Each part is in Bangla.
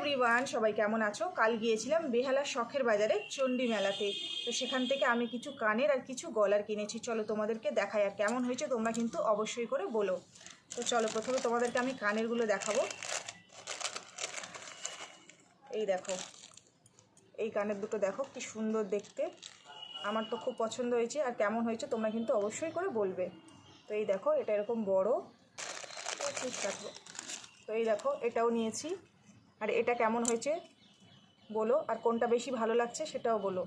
এভরিওয়ান, সবাই কেমন আছো? কাল গিয়েছিলাম বেহালা শখের বাজারে চণ্ডী মেলাতে। তো সেখান থেকে আমি কিছু কানের আর কিছু গলার কিনেছি। চলো তোমাদেরকে দেখাই, আর কেমন হয়েছে তোমরা কিন্তু অবশ্যই করে বলো। তো চলো প্রথমে তোমাদেরকে আমি কানেরগুলো দেখাবো। এই দেখো, এই কানের দুটো দেখো কি সুন্দর দেখতে, আমার তো খুব পছন্দ হয়েছে। আর কেমন হয়েছে তোমরা কিন্তু অবশ্যই করে বলবে। তো এই দেখো, এটা এরকম বড়, ঠিক থাকবো। তো এই দেখো, এটাও নিয়েছি। আর এটা কেমন হয়েছে বলো, আর কোনটা বেশি ভালো লাগছে সেটাও বলো।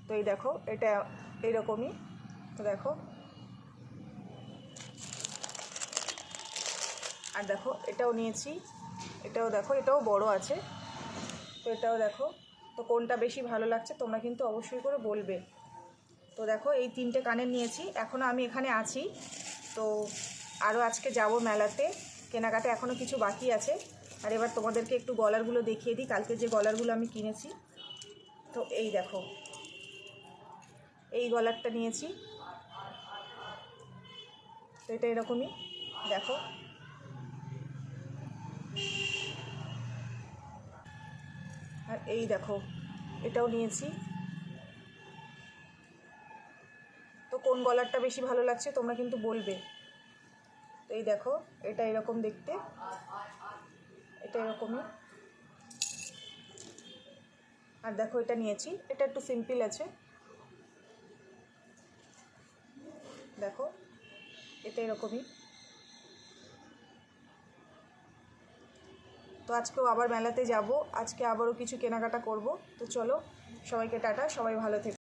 তো এই দেখো, এটা এইরকমই। তো দেখো, আর দেখো এটাও নিয়েছি। এটাও দেখো, এটাও বড় আছে। তো এটাও দেখো। তো কোনটা বেশি ভালো লাগছে তোমরা কিন্তু অবশ্যই করে বলবে। তো দেখো, এই তিনটে কানের নিয়েছি। এখনও আমি এখানে আছি। তো আরও আজকে যাব মেলাতে, কেনাকাটা এখনও কিছু বাকি আছে। আর এবার তোমাদেরকে একটু গলারগুলো দেখিয়ে দিই, কালকে যে গলারগুলো আমি কিনেছি। তো এই দেখো, এই গলারটা নিয়েছি। তো এটা এরকমই দেখো। আর এই দেখো, এটাও নিয়েছি। তো কোন গলারটা বেশি ভালো লাগছে তোমরা কিন্তু বলবে। তো এই দেখো, এটা এরকম দেখতে, এটা এরকমই। আর দেখো, এটা নিয়েছি, এটা একটু সিম্পল আছে। দেখো, এটা এরকমই। তো আজকেও আবার মেলাতে যাব, আজকে আবারও কিছু কেনাকাটা করব। তো চলো, সবাইকে টাটা, সবাই ভালো থেকো।